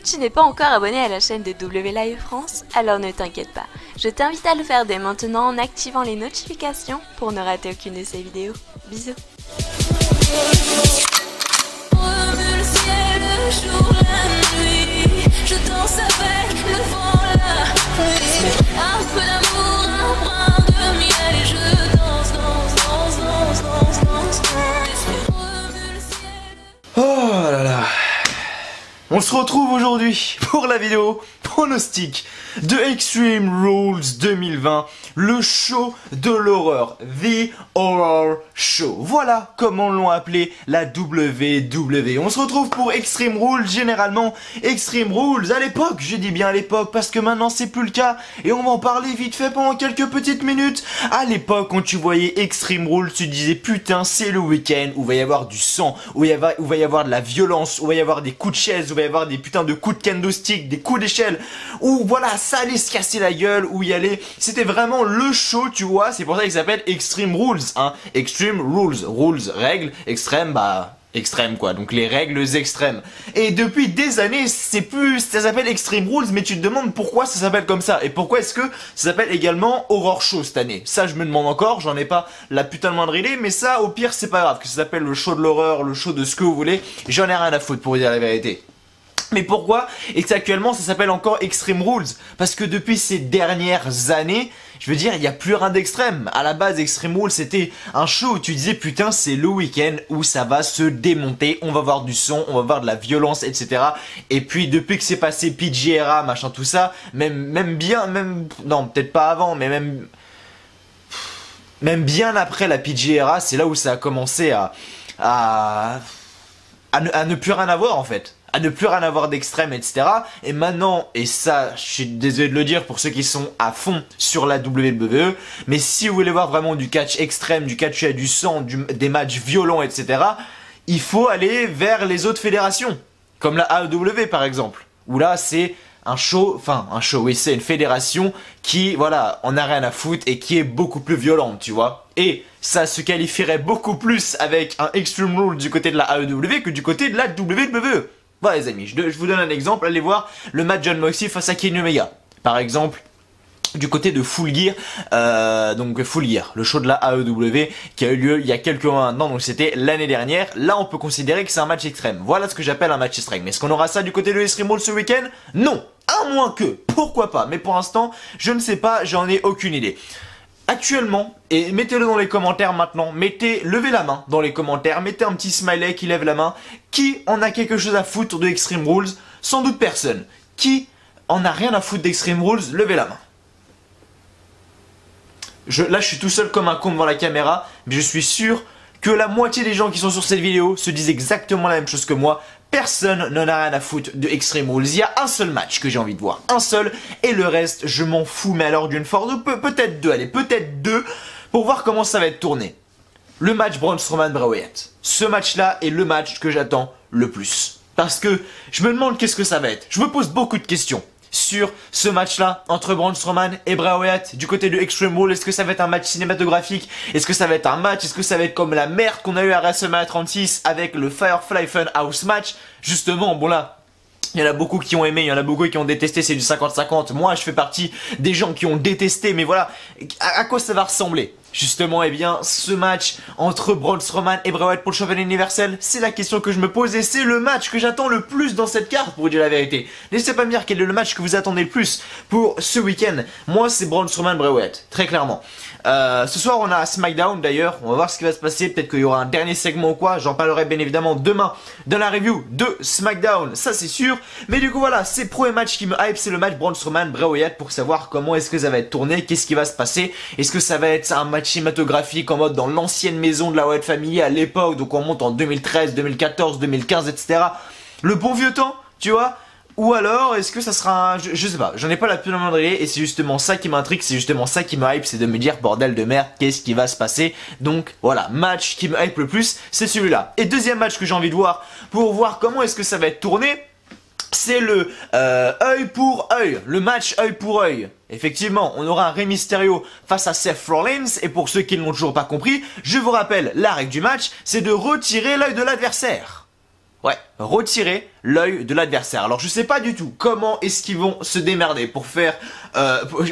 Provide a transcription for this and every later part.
Tu n'es pas encore abonné à la chaîne de W Live France? Alors ne t'inquiète pas, je t'invite à le faire dès maintenant en activant les notifications pour ne rater aucune de ces vidéos. Bisous. Remue le ciel, le jour, la nuit. Je danse avec le vent, la pluie. Un peu d'amour, un brin de miel. Et je danse, danse, danse, danse, danse, danse. Remue le ciel. Oh là là. On se retrouve aujourd'hui pour la vidéo pronostic de Extreme Rules 2020, le show de l'horreur, The Horror Show. Voilà comment l'ont appelé la WWE. On se retrouve pour Extreme Rules, généralement Extreme Rules à l'époque, je dis bien à l'époque parce que maintenant c'est plus le cas et on va en parler vite fait pendant quelques petites minutes. À l'époque quand tu voyais Extreme Rules, tu disais putain c'est le week-end où il va y avoir du sang, où il va y avoir de la violence, où il va y avoir des coups de chaise, où il va y avoir des putains de coups de kendo stick, des coups d'échelle, où voilà ça allait se casser la gueule, où il y allait, c'était vraiment le show, tu vois, c'est pour ça qu'il s'appelle Extreme Rules, hein, Extreme Rules, rules, règles, extrême, bah, extrême quoi, donc les règles extrêmes. Et depuis des années, c'est plus, ça s'appelle Extreme Rules, mais tu te demandes pourquoi ça s'appelle comme ça, et pourquoi est-ce que ça s'appelle également Horror Show cette année. Ça je me demande encore, j'en ai pas la putain de moindre idée, mais ça au pire c'est pas grave, que ça s'appelle le show de l'horreur, le show de ce que vous voulez, j'en ai rien à foutre pour vous dire la vérité. Mais pourquoi actuellement ça s'appelle encore Extreme Rules? Parce que depuis ces dernières années, je veux dire, il n'y a plus rien d'extrême. À la base, Extreme Rules, c'était un show où tu disais, putain, c'est le week-end où ça va se démonter, on va voir du son, on va voir de la violence, etc. Et puis, depuis que c'est passé PG era, machin, tout ça, même non, peut-être pas avant, mais même bien après la PG era, c'est là où ça a commencé à ne plus rien avoir, en fait. À ne plus rien avoir d'extrême, etc. Et maintenant, et ça, je suis désolé de le dire pour ceux qui sont à fond sur la WWE, mais si vous voulez voir vraiment du catch extrême, du catch à du sang, des matchs violents, etc., il faut aller vers les autres fédérations, comme la AEW par exemple, où là c'est un show, oui, c'est une fédération qui, voilà, en a rien à foutre et qui est beaucoup plus violente, tu vois. Et ça se qualifierait beaucoup plus avec un Extreme Rules du côté de la AEW que du côté de la WWE. Voilà les amis, je vous donne un exemple, allez voir le match John Moxley face à Kenny Omega. Par exemple, du côté de Full Gear, donc Full Gear, le show de la AEW qui a eu lieu il y a quelques mois maintenant, donc c'était l'année dernière. Là on peut considérer que c'est un match extrême, voilà ce que j'appelle un match extrême. Mais est-ce qu'on aura ça du côté de Extreme Rules ce week-end? Non, à moins que, pourquoi pas, mais pour l'instant, je ne sais pas, j'en ai aucune idée. Actuellement, et mettez-le dans les commentaires maintenant, levez la main dans les commentaires, mettez un petit smiley qui lève la main, qui en a quelque chose à foutre de Extreme Rules? Sans doute personne. Qui en a rien à foutre d'Extreme Rules? Levez la main. Là je suis tout seul comme un con devant la caméra, mais je suis sûr que la moitié des gens qui sont sur cette vidéo se disent exactement la même chose que moi. Personne n'en a rien à foutre de Extreme Rules. Il y a un seul match que j'ai envie de voir. Un seul. Et le reste, je m'en fous. Mais alors d'une force, peut-être deux. Allez, peut-être deux. Pour voir comment ça va être tourné. Le match Braun Strowman-Bray Wyatt. Ce match-là est le match que j'attends le plus. Parce que je me demande qu'est-ce que ça va être. Je me pose beaucoup de questions sur ce match-là entre Braun Strowman et Bray Wyatt du côté de Extreme Rules. Est-ce que ça va être un match cinématographique? Est-ce que ça va être un match? Est-ce que ça va être comme la merde qu'on a eu à WrestleMania 36 avec le Firefly Funhouse match? Justement, bon là, il y en a beaucoup qui ont aimé, il y en a beaucoup qui ont détesté, c'est du 50-50. Moi, je fais partie des gens qui ont détesté, mais voilà, à quoi ça va ressembler? Justement, eh bien, ce match entre Braun Strowman et Bray Wyatt pour le championnat universel, c'est la question que je me pose et c'est le match que j'attends le plus dans cette carte, pour vous dire la vérité. N'hésitez pas à me dire quel est le match que vous attendez le plus pour ce week-end. Moi, c'est Braun Strowman, Bray Wyatt, très clairement. Ce soir, on a SmackDown d'ailleurs, on va voir ce qui va se passer, peut-être qu'il y aura un dernier segment ou quoi, j'en parlerai bien évidemment demain dans la review de SmackDown, ça c'est sûr. Mais du coup voilà, c'est le premier match qui me hype, c'est le match Braun Strowman, Bray Wyatt pour savoir comment est-ce que ça va être tourné, qu'est-ce qui va se passer, est-ce que ça va être un match cinématographique en mode dans l'ancienne maison de la Wyatt Family à l'époque, donc on monte en 2013, 2014, 2015, etc. Le bon vieux temps, tu vois. Ou alors, est-ce que ça sera un... Je sais pas, j'en ai pas la plus moindre idée et c'est justement ça qui m'intrigue, c'est justement ça qui me hype, c'est de me dire, bordel de merde, qu'est-ce qui va se passer? Donc voilà, match qui me hype le plus, c'est celui-là. Et deuxième match que j'ai envie de voir, pour voir comment est-ce que ça va être tourné, c'est le œil pour œil, le match œil pour œil. Effectivement, on aura un Rey Mysterio face à Seth Rollins, et pour ceux qui ne l'ont toujours pas compris, je vous rappelle, la règle du match, c'est de retirer l'œil de l'adversaire. Ouais, retirer l'œil de l'adversaire. Alors je sais pas du tout comment est-ce qu'ils vont se démerder pour faire...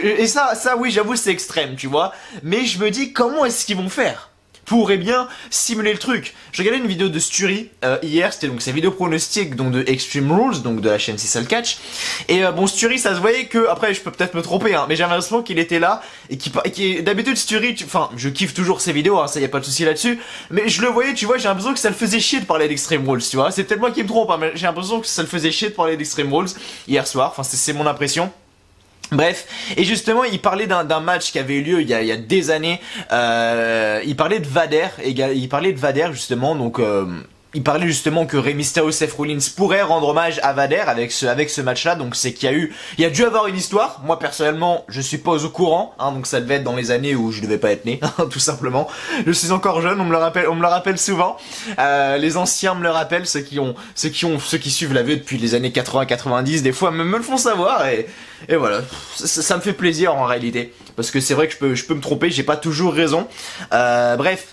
et ça oui j'avoue c'est extrême tu vois. Mais je me dis comment est-ce qu'ils vont faire pour eh bien simuler le truc. Je regardais une vidéo de Sturi hier, c'était donc sa vidéo pronostic donc de Extreme Rules, donc de la chaîne Cecil Catch. Et bon Sturi ça se voyait que, après je peux peut-être me tromper hein, mais j'avais l'impression qu'il était là et qui d'habitude Sturi, enfin je kiffe toujours ses vidéos, hein, ça y a pas de souci là-dessus. Mais je le voyais tu vois, j'ai l'impression que ça le faisait chier de parler d'Extreme Rules tu vois. C'est peut-être moi qui me trompe hein, mais j'ai l'impression que ça le faisait chier de parler d'Extreme Rules hier soir, enfin c'est mon impression. Bref, et justement il parlait d'un match qui avait eu lieu il y a des années, il parlait de Vader, justement, donc il parlait justement que Rey Mysterio, Seth Rollins pourrait rendre hommage à Vader avec ce match-là. Donc c'est qu'il y a dû avoir une histoire. Moi personnellement, je suis pas au courant, hein, donc ça devait être dans les années où je devais pas être né, tout simplement. Je suis encore jeune, on me le rappelle souvent. Les anciens me le rappellent, ceux qui suivent la vie depuis les années 80-90, des fois me le font savoir et voilà. Ça me fait plaisir en réalité, parce que c'est vrai que je peux me tromper, j'ai pas toujours raison. Bref.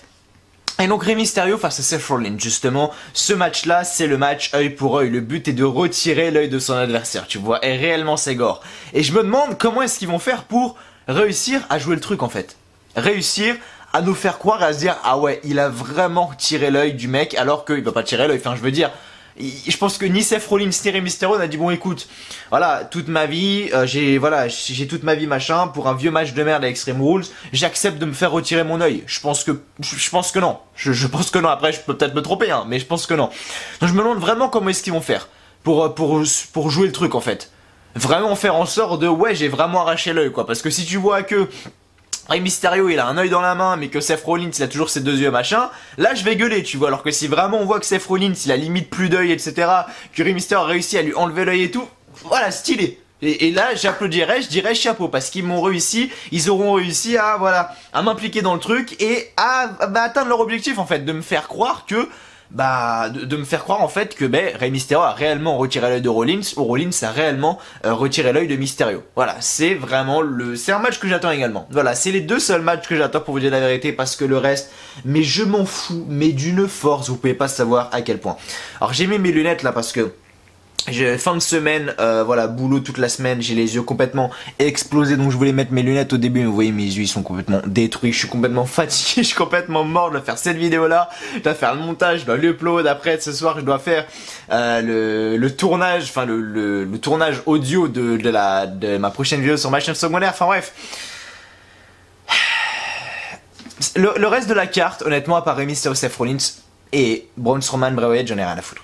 Et donc Rey Mysterio face à Seth Rollins, justement, ce match-là, c'est le match œil pour œil. Le but est de retirer l'œil de son adversaire, tu vois, et réellement c'est gore. Et je me demande comment est-ce qu'ils vont faire pour réussir à jouer le truc en fait. Réussir à nous faire croire et à se dire, ah ouais, il a vraiment tiré l'œil du mec, alors qu'il va pas tirer l'œil, enfin je veux dire... Je pense que ni Seth Rollins ni Rey Mysterio a dit bon écoute, voilà, toute ma vie, j'ai toute ma vie machin, pour un vieux match de merde à Extreme Rules, j'accepte de me faire retirer mon œil. Je pense que non. Je pense que non, après je peux peut-être me tromper hein, mais je pense que non. Donc je me demande vraiment comment est-ce qu'ils vont faire pour jouer le truc en fait. Vraiment faire en sorte de ouais, j'ai vraiment arraché l'œil quoi, parce que si tu vois que Rey Mysterio il a un œil dans la main mais que Seth Rollins il a toujours ses deux yeux machin, là je vais gueuler tu vois, alors que si vraiment on voit que Seth Rollins il a limite plus d'œil etc, que Rey Mysterio a réussi à lui enlever l'œil et tout, voilà stylé. Et là j'applaudirais, je dirais chapeau, parce qu'ils auront réussi à voilà, à m'impliquer dans le truc et à atteindre leur objectif en fait, de me faire croire que de me faire croire en fait que Rey Mysterio a réellement retiré l'œil de Rollins, ou Rollins a réellement retiré l'œil de Mysterio. Voilà, c'est vraiment c'est un match que j'attends également. Voilà, c'est les deux seuls matchs que j'attends pour vous dire la vérité, parce que le reste, mais je m'en fous, mais d'une force, vous pouvez pas savoir à quel point. Alors j'ai mis mes lunettes là parce que fin de semaine, voilà, boulot toute la semaine, j'ai les yeux complètement explosés, donc je voulais mettre mes lunettes au début, mais vous voyez mes yeux ils sont complètement détruits, je suis complètement fatigué, je suis complètement mort de faire cette vidéo là, je dois faire le montage, je dois l'upload, après ce soir je dois faire le tournage, enfin le tournage audio de ma prochaine vidéo sur ma chaîne secondaire, enfin bref. Le reste de la carte, honnêtement, à part Rey Mysterio, Seth Rollins et Braun Strowman, Bray Wyatt, j'en ai rien à foutre.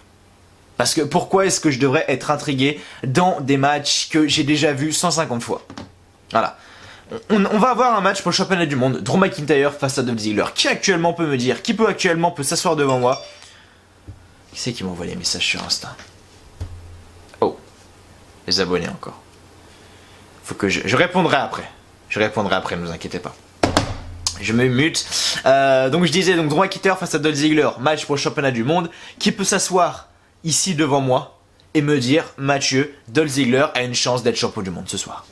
Parce que pourquoi est-ce que je devrais être intrigué dans des matchs que j'ai déjà vus 150 fois? Voilà. On va avoir un match pour le championnat du monde, Drew McIntyre face à Dolph Ziggler. Qui actuellement peut me dire, qui actuellement peut s'asseoir devant moi? Qui c'est qui m'a envoyé les messages sur Insta? Oh, les abonnés encore. Faut que je répondrai après. Je répondrai après, ne vous inquiétez pas. Je me mute. Donc je disais, donc Drew McIntyre face à Dolph Ziggler, match pour le championnat du monde. Qui peut s'asseoir ici devant moi et me dire, Mathieu, Dolph Ziggler a une chance d'être champion du monde ce soir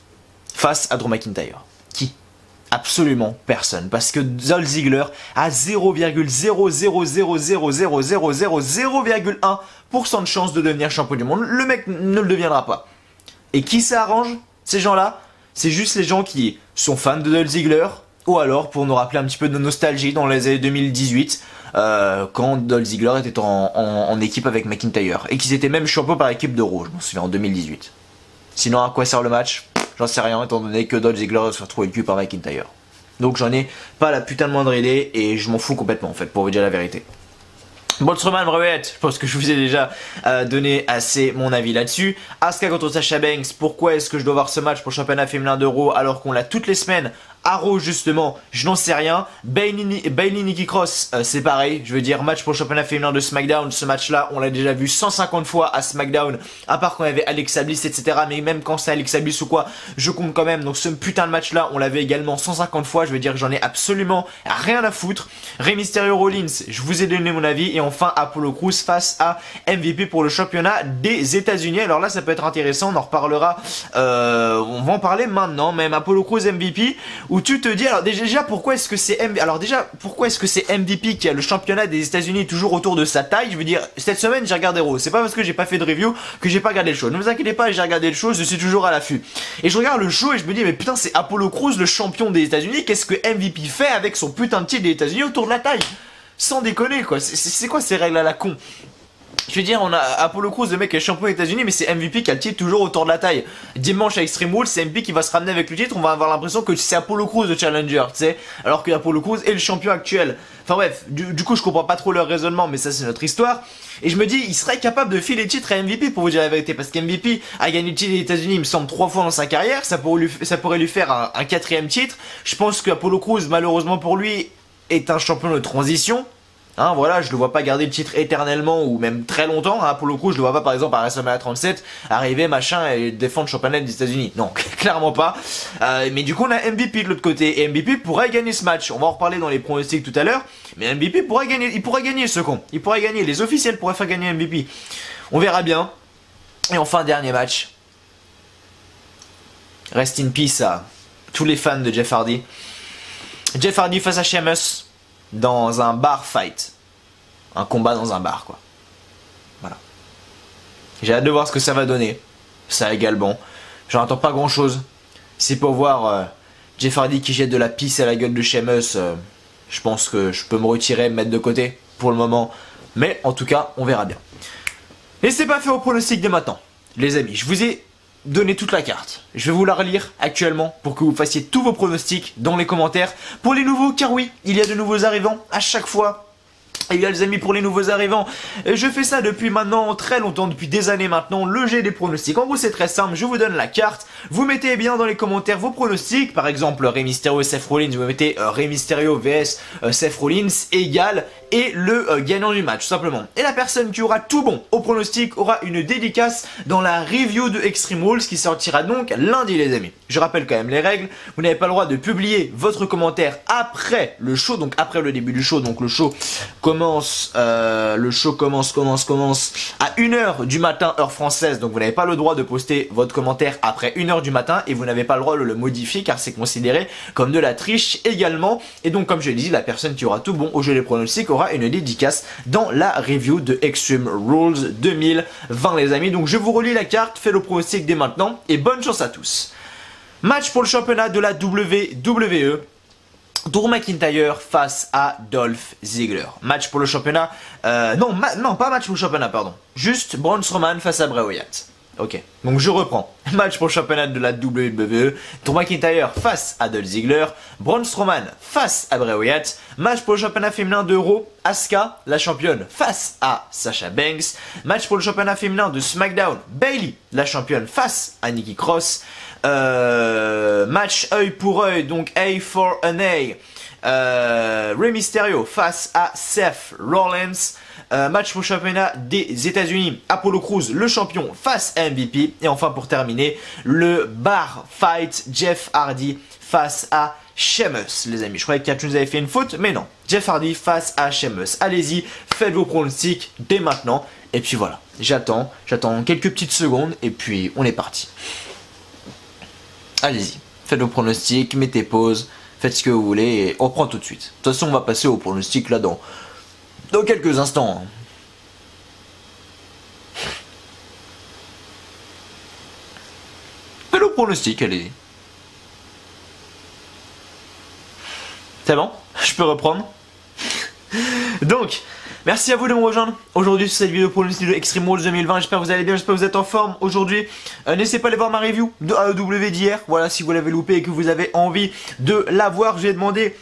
face à Drew McIntyre? Qui? Absolument personne, parce que Dolph Ziggler a 0,0000000,1% de chance de devenir champion du monde. Le mec ne le deviendra pas. Et qui ça arrange? Ces gens-là, c'est juste les gens qui sont fans de Dolph Ziggler, ou alors pour nous rappeler un petit peu de nostalgie dans les années 2018, quand Dolph Ziggler était en équipe avec McIntyre, et qu'ils étaient même champions par équipe de Raw, je m'en souviens, en 2018. Sinon, à quoi sert le match? J'en sais rien, étant donné que Dolph Ziggler se retrouve le cul par McIntyre. Donc j'en ai pas la putain de moindre idée, et je m'en fous complètement en fait, pour vous dire la vérité. Braun Strowman, Bray Wyatt, je pense que je vous ai déjà donné assez mon avis là-dessus. Asuka contre Sasha Banks, pourquoi est-ce que je dois voir ce match pour le championnat féminin de Raw alors qu'on l'a toutes les semaines à Raw justement? Je n'en sais rien. Bayley Nikki Cross, c'est pareil, je veux dire match pour le championnat féminin de SmackDown. Ce match-là, on l'a déjà vu 150 fois à SmackDown, à part quand il y avait Alexa Bliss, etc. Mais même quand c'est Alexa Bliss ou quoi, je compte quand même. Donc ce putain de match-là, on l'avait également 150 fois. Je veux dire que j'en ai absolument rien à foutre. Rey Mysterio Rollins, je vous ai donné mon avis. Et enfin, Apollo Crews face à MVP pour le championnat des États-Unis. Alors là, ça peut être intéressant, on en reparlera. On va en parler maintenant, même Apollo Crews MVP, où où tu te dis, alors déjà pourquoi est-ce que c'est MVP qui a le championnat des États-Unis toujours autour de sa taille. Je veux dire, cette semaine j'ai regardé Raw, c'est pas parce que j'ai pas fait de review que j'ai pas regardé le show. Ne vous inquiétez pas, j'ai regardé le show, je suis toujours à l'affût. Et je regarde le show et je me dis, mais putain, c'est Apollo Crews, le champion des États-Unis, qu'est-ce que MVP fait avec son putain de titre des États-Unis autour de la taille? Sans déconner quoi, c'est quoi ces règles à la con? Je veux dire, on a Apollo Crews, le mec qui est champion des États-Unis, mais c'est MVP qui a le titre toujours autour de la taille. Dimanche à Extreme Rules, c'est MVP qui va se ramener avec le titre, on va avoir l'impression que c'est Apollo Crews le challenger, tu sais, alors que Apollo Crews est le champion actuel. Enfin bref, du coup je comprends pas trop leur raisonnement, mais ça c'est notre histoire. Et je me dis, il serait capable de filer le titre à MVP pour vous dire la vérité, parce qu'MVP a gagné le titre des États-Unis, il me semble 3 fois dans sa carrière, ça pourrait lui faire un 4ème titre. Je pense que Apollo Crews, malheureusement pour lui, est un champion de transition. Hein, voilà, je le vois pas garder le titre éternellement ou même très longtemps. Hein, pour le coup, je le vois pas par exemple à WrestleMania 37 arriver machin et défendre le championnat des États-Unis. Non, clairement pas. Mais du coup, on a MVP de l'autre côté et MVP pourrait gagner ce match. On va en reparler dans les pronostics tout à l'heure. Mais MVP pourrait gagner, il pourrait gagner ce con. Il pourrait gagner. Les officiels pourraient faire gagner MVP. On verra bien. Et enfin, dernier match. Rest in peace à tous les fans de Jeff Hardy. Jeff Hardy face à Sheamus. Dans un bar fight. Un combat dans un bar quoi. Voilà. J'ai hâte de voir ce que ça va donner. Ça égale bon. J'en attends pas grand chose. C'est pour voir Jeff Hardy qui jette de la pisse à la gueule de Sheamus. Je pense que je peux me retirer, me mettre de côté pour le moment. Mais en tout cas, on verra bien. Et c'est pas fait au pronostic dès maintenant. Les amis, je vous ai donné toute la carte. Je vais vous la relire actuellement pour que vous fassiez tous vos pronostics dans les commentaires. Pour les nouveaux, car oui, il y a de nouveaux arrivants à chaque fois. Et bien les amis, pour les nouveaux arrivants, je fais ça depuis maintenant très longtemps, depuis des années maintenant, le jet des pronostics. En gros c'est très simple, je vous donne la carte, vous mettez bien dans les commentaires vos pronostics, par exemple Rey Mysterio et Seth Rollins, vous mettez Rey Mysterio vs Seth Rollins égale et le gagnant du match, tout simplement. Et la personne qui aura tout bon au pronostic aura une dédicace dans la review de Extreme Rules qui sortira donc lundi les amis. Je rappelle quand même les règles, vous n'avez pas le droit de publier votre commentaire après le show, donc après le début du show, donc le show commence à 1h du matin heure française, donc vous n'avez pas le droit de poster votre commentaire après 1h du matin et vous n'avez pas le droit de le modifier car c'est considéré comme de la triche également. Et donc comme je l'ai dit, la personne qui aura tout bon au jeu des pronostics aura une dédicace dans la review de Extreme Rules 2020 les amis. Donc je vous relis la carte, faites le pronostic dès maintenant et bonne chance à tous. Match pour le championnat de la WWE. Drew McIntyre face à Dolph Ziggler. Match pour le championnat. Non, pas match pour le championnat, pardon. Juste Braun Strowman face à Bray Wyatt. Ok, donc je reprends. Match pour le championnat de la WWE. Drew McIntyre face à Dolph Ziggler. Braun Strowman face à Bray Wyatt. Match pour le championnat féminin de Raw. Asuka, la championne, face à Sasha Banks. Match pour le championnat féminin de SmackDown. Bayley, la championne, face à Nikki Cross. Match œil pour œil, donc A for an A. Rey Mysterio face à Seth Rollins. Match pour le championnat des États-Unis, Apollo Crews, le champion, face à MVP. Et enfin pour terminer, le bar fight, Jeff Hardy face à Sheamus, les amis. Je croyais que Catch nous avait fait une faute, mais non. Jeff Hardy face à Sheamus. Allez-y, faites vos pronostics dès maintenant. Et puis voilà, j'attends quelques petites secondes et puis on est parti. Allez-y, faites vos pronostics, mettez pause, faites ce que vous voulez et on reprend tout de suite. De toute façon, on va passer au pronostic là dans quelques instants. Faites le pronostic, allez-y. C'est bon? Je peux reprendre? Donc, merci à vous de me rejoindre aujourd'hui sur cette vidéo pronostic de Extreme Rules 2020. J'espère que vous allez bien, j'espère que vous êtes en forme aujourd'hui. N'hésitez pas à aller voir ma review de AEW d'hier. Voilà, si vous l'avez loupé et que vous avez envie de la voir, je vais demander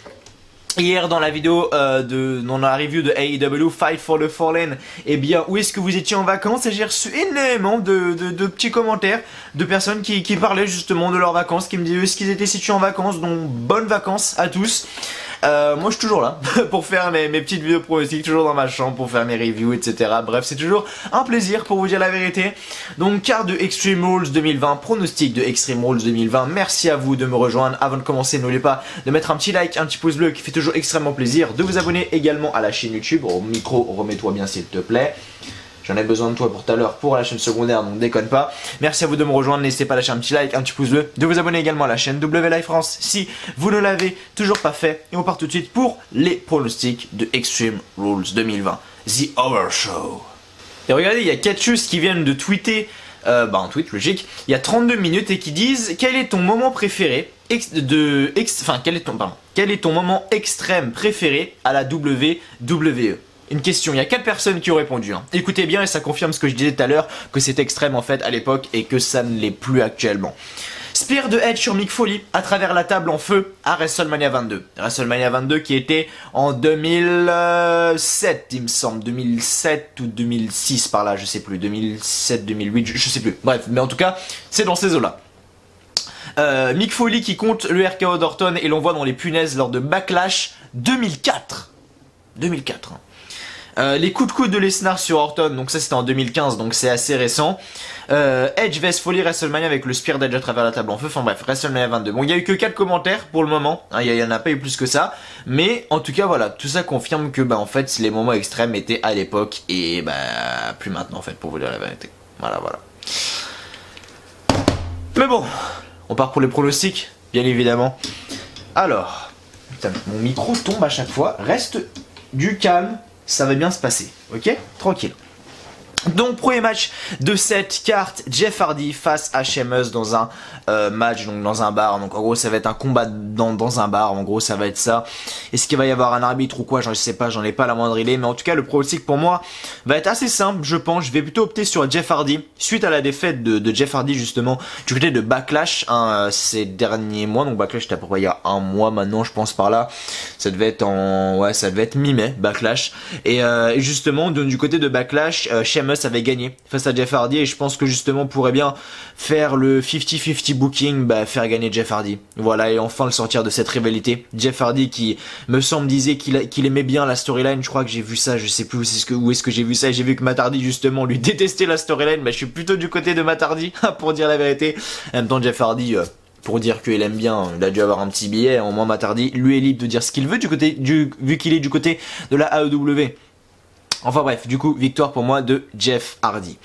hier dans la vidéo dans la review de AEW Fight for the Fallen, eh bien où est-ce que vous étiez en vacances, et j'ai reçu énormément de petits commentaires de personnes qui parlaient justement de leurs vacances, qui me disaient où est-ce qu'ils étaient situés en vacances, donc bonnes vacances à tous. Moi je suis toujours là pour faire mes petites vidéos pronostiques, toujours dans ma chambre pour faire mes reviews, etc. Bref, c'est toujours un plaisir pour vous dire la vérité. Donc carte de Extreme Rules 2020, pronostic de Extreme Rules 2020. Merci à vous de me rejoindre. Avant de commencer, n'oubliez pas de mettre un petit like, un petit pouce bleu qui fait toujours extrêmement plaisir, de vous abonner également à la chaîne YouTube. Au micro, remets-toi bien s'il te plaît. J'en ai besoin de toi pour tout à l'heure pour la chaîne secondaire, donc déconne pas. Merci à vous de me rejoindre, n'hésitez pas à lâcher un petit like, un petit pouce bleu, de vous abonner également à la chaîne W Live France si vous ne l'avez toujours pas fait. Et on part tout de suite pour les pronostics de Extreme Rules 2020, The Hour Show. Et regardez, il y a 4 choses qui viennent de tweeter, un tweet logique, il y a 32 minutes et qui disent quel est ton moment préféré quel est ton moment extrême préféré à la WWE? Une question, il y a 4 personnes qui ont répondu. Hein. Écoutez bien et ça confirme ce que je disais tout à l'heure, que c'est extrême en fait à l'époque et que ça ne l'est plus actuellement. Spear de Edge sur Mick Foley à travers la table en feu à WrestleMania 22. WrestleMania 22 qui était en 2007 il me semble, 2007 ou 2006 par là, je sais plus, 2007, 2008, je sais plus. Bref, mais en tout cas, c'est dans ces eaux-là. Mick Foley qui compte le RKO d'Orton et l'on voit dans les punaises lors de Backlash 2004. 2004. Hein. Les coups de coude de Lesnar sur Orton, donc ça c'était en 2015, donc c'est assez récent. Edge vs Foley WrestleMania avec le Spear d'Edge à travers la table en feu, enfin bref, WrestleMania 22. Bon, il y a eu que 4 commentaires pour le moment, hein, il y en a pas eu plus que ça, mais en tout cas voilà, tout ça confirme que en fait les moments extrêmes étaient à l'époque et plus maintenant en fait, pour vous dire la vérité. Voilà. Mais bon, on part pour les pronostics, bien évidemment. Alors, putain, mon micro tombe à chaque fois, reste du calme. Ça va bien se passer, ok? Tranquille. Donc premier match de cette carte, Jeff Hardy face à Sheamus dans un match, donc dans un bar. Donc en gros ça va être un combat dans un bar, en gros ça va être ça. Est-ce qu'il va y avoir un arbitre ou quoi? Je sais pas, j'en ai pas la moindre idée. Mais en tout cas le pronostic pour moi va être assez simple, je pense. Je vais plutôt opter sur Jeff Hardy, suite à la défaite de Jeff Hardy justement du côté de Backlash ces derniers mois. Donc Backlash c'était à peu près il y a un mois maintenant je pense par là. Ça devait être mi-mai Backlash. Et justement du côté de Backlash, Sheamus avait gagné face à Jeff Hardy et je pense que justement pourrait bien faire le 50-50 booking, faire gagner Jeff Hardy. Voilà, et enfin le sortir de cette rivalité. Jeff Hardy qui me semble disait qu'il aimait bien la storyline, je crois que j'ai vu ça, je sais plus où est-ce que j'ai vu ça, et j'ai vu que Matt Hardy justement lui détestait la storyline. Je suis plutôt du côté de Matt Hardy pour dire la vérité. En même temps Jeff Hardy pour dire qu'il aime bien, il a dû avoir un petit billet, au moins Matt Hardy lui est libre de dire ce qu'il veut vu qu'il est du côté de la AEW. Enfin bref, du coup, victoire pour moi de Jeff Hardy.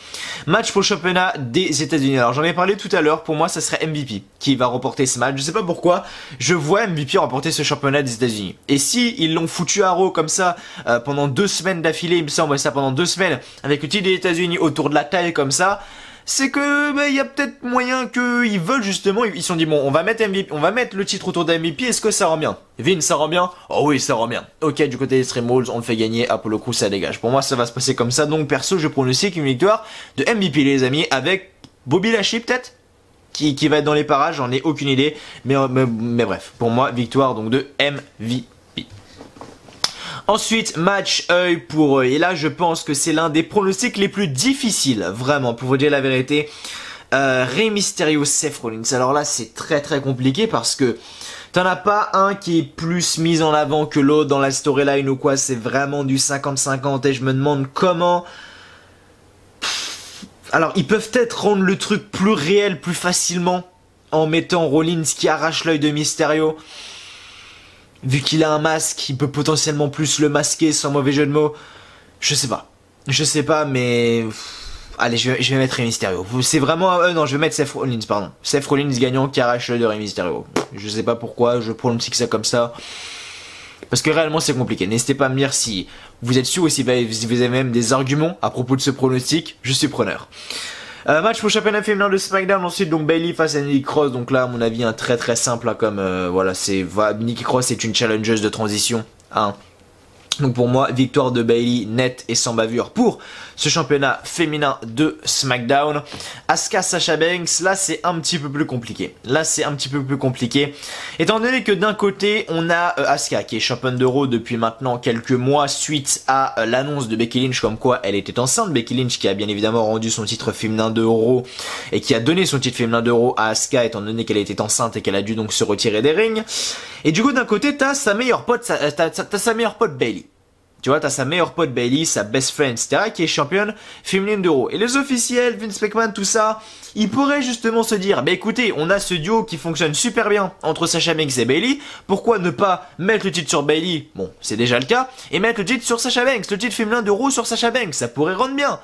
Match pour le championnat des États-Unis. Alors j'en ai parlé tout à l'heure, pour moi ça serait MVP qui va remporter ce match. Je sais pas pourquoi, je vois MVP remporter ce championnat des États-Unis. Et si ils l'ont foutu à Raw comme ça pendant 2 semaines d'affilée, il me semble, ça pendant 2 semaines, avec le titre des États-Unis autour de la taille comme ça, c'est que il y a peut-être moyen qu'ils veulent justement, ils se sont dit bon, on va mettre le titre autour de MVP, est-ce que ça rend bien? Vin, ça rend bien? Oh oui, ça rend bien. Ok, du côté des Extreme Rules, on le fait gagner, Apollo Crews ça dégage. Pour moi ça va se passer comme ça, donc perso je pronostique une victoire de MVP les amis, avec Bobby Lashley peut-être qui va être dans les parages, j'en ai aucune idée, mais bref, pour moi victoire donc de MVP. Ensuite, match œil pour œil. Et là, je pense que c'est l'un des pronostics les plus difficiles, vraiment, pour vous dire la vérité. Rey Mysterio, Seth Rollins. Alors là, c'est très compliqué parce que t'en as pas un qui est plus mis en avant que l'autre dans la storyline ou quoi. C'est vraiment du 50-50 et je me demande comment... Alors, ils peuvent peut-être rendre le truc plus réel, plus facilement en mettant Rollins qui arrache l'œil de Mysterio. Vu qu'il a un masque, il peut potentiellement plus le masquer sans mauvais jeu de mots. Je sais pas, mais... Allez, je vais mettre Rey Mysterio. C'est vraiment... non, je vais mettre Seth Rollins, pardon. Seth Rollins gagnant qui arrache l'œil de Rey Mysterio. Je sais pas pourquoi, je prononce ça comme ça. Parce que réellement, c'est compliqué. N'hésitez pas à me dire si vous êtes sûr ou si vous avez même des arguments à propos de ce pronostic. Je suis preneur. Match pour le championnat féminin de SmackDown, ensuite donc Bayley face à Nikki Cross, donc là à mon avis un très simple là, comme voilà, Nikki Cross est une challengeuse de transition, hein. Donc pour moi, victoire de Bayley nette et sans bavure pour ce championnat féminin de SmackDown. Asuka Sasha Banks, là c'est un petit peu plus compliqué. Étant donné que d'un côté, on a Asuka qui est championne de Raw depuis maintenant quelques mois suite à l'annonce de Becky Lynch comme quoi elle était enceinte. Becky Lynch qui a bien évidemment rendu son titre féminin de Raw et qui a donné son titre féminin de Raw à Asuka étant donné qu'elle était enceinte et qu'elle a dû donc se retirer des rings. Et du coup d'un côté, t'as sa meilleure pote Bayley. Tu vois, t'as sa meilleure pote Bayley, sa best friend, etc. qui est championne féminine de Raw. Et les officiels, Vince McMahon, tout ça, ils pourraient justement se dire, bah écoutez, on a ce duo qui fonctionne super bien entre Sasha Banks et Bayley, pourquoi ne pas mettre le titre sur Bayley, bon, c'est déjà le cas, et mettre le titre sur Sasha Banks, le titre féminin de Raw sur Sasha Banks, ça pourrait rendre bien.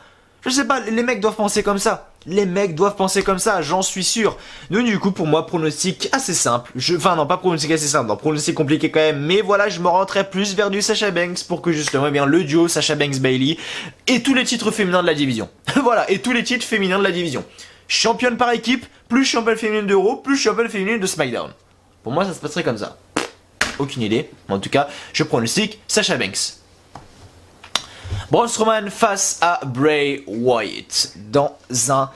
Je sais pas, les mecs doivent penser comme ça. Les mecs doivent penser comme ça, j'en suis sûr. Donc du coup, pour moi, pronostic assez simple. Enfin non, pas pronostic assez simple, non, pronostic compliqué quand même. Mais voilà, je me rentrais plus vers du Sasha Banks pour que justement, eh bien, le duo Sasha Banks-Bayley et tous les titres féminins de la division. Voilà, et tous les titres féminins de la division. Championne par équipe, plus championne féminine d'Euro, plus championne féminine de SmackDown. Pour moi, ça se passerait comme ça. Aucune idée. Mais en tout cas, je pronostic Sasha Banks. Braun Strowman face à Bray Wyatt dans un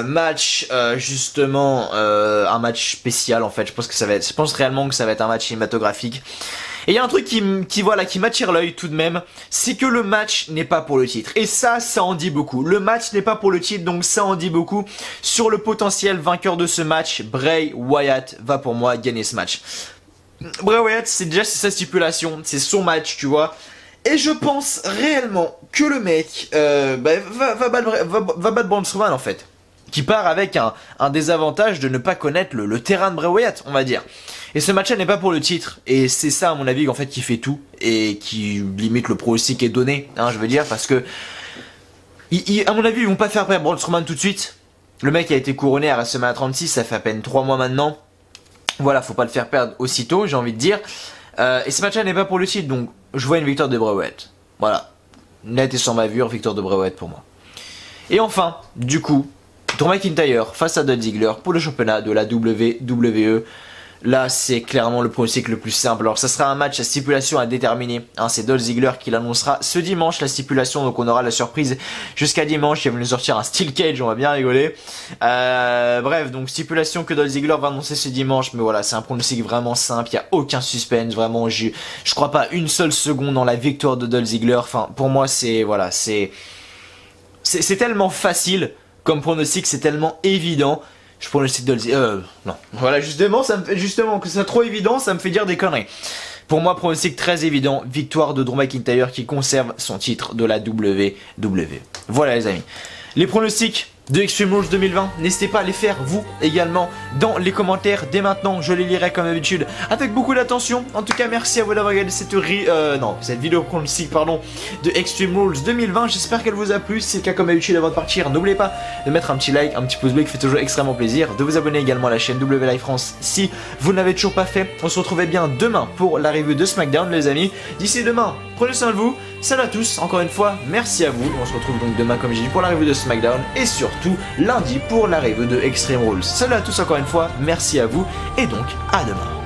match justement un match spécial en fait. Je pense réellement que ça va être un match cinématographique. Et il y a un truc qui m'attire l'œil tout de même, c'est que le match n'est pas pour le titre. Et ça en dit beaucoup. Le match n'est pas pour le titre, donc ça en dit beaucoup sur le potentiel vainqueur de ce match. Bray Wyatt va pour moi gagner ce match. Bray Wyatt, c'est sa stipulation, c'est son match, tu vois. Et je pense réellement que le mec va battre Braun Strowman en fait. Qui part avec un désavantage de ne pas connaître le terrain de Bray Wyatt, on va dire. Et ce match-là n'est pas pour le titre. Et c'est ça, à mon avis, en fait, qui fait tout. Et qui limite le pronostic est donné, hein, je veux dire, parce que... à mon avis, ils vont pas faire perdre Braun Strowman tout de suite. Le mec a été couronné à WrestleMania 36, ça fait à peine 3 mois maintenant. Voilà, faut pas le faire perdre aussitôt, j'ai envie de dire. Et ce match-là n'est pas pour le titre, donc je vois une victoire de Bray Wyatt. Voilà. Net et sans bavure, victoire de Bray Wyatt pour moi. Et enfin, du coup, Drew McIntyre face à Dolph Ziggler pour le championnat de la WWE. Là, c'est clairement le pronostic le plus simple. Alors, ça sera un match à stipulation à déterminer. Hein, c'est Dolph Ziggler qui l'annoncera ce dimanche, la stipulation. Donc, on aura la surprise jusqu'à dimanche. Il va nous sortir un Steel Cage, on va bien rigoler. Bref, donc stipulation que Dolph Ziggler va annoncer ce dimanche. Mais voilà, c'est un pronostic vraiment simple. Il n'y a aucun suspense. Vraiment, je crois pas une seule seconde dans la victoire de Dolph Ziggler. Enfin, pour moi, c'est tellement facile comme pronostic, c'est tellement évident. Je pronostique Dolph non. Voilà, justement que c'est trop évident, ça me fait dire des conneries. Pour moi, pronostic très évident, victoire de Drew McIntyre qui conserve son titre de la WWE. Voilà les amis. Les pronostics de Extreme Rules 2020, n'hésitez pas à les faire vous également dans les commentaires dès maintenant, je les lirai comme d'habitude avec beaucoup d'attention. En tout cas, merci à vous d'avoir regardé cette vidéo pronostic de Extreme Rules 2020. J'espère qu'elle vous a plu. Si c'est le cas, comme d'habitude, avant de partir, n'oubliez pas de mettre un petit like, un petit pouce bleu qui fait toujours extrêmement plaisir, de vous abonner également à la chaîne W Live France si vous ne l'avez toujours pas fait. On se retrouve bien demain pour la review de SmackDown les amis. D'ici demain, prenez soin de vous. Salut à tous, encore une fois, merci à vous. On se retrouve donc demain, comme j'ai dit, pour la review de SmackDown et surtout lundi pour la review de Extreme Rules. Salut à tous encore une fois, merci à vous et donc à demain.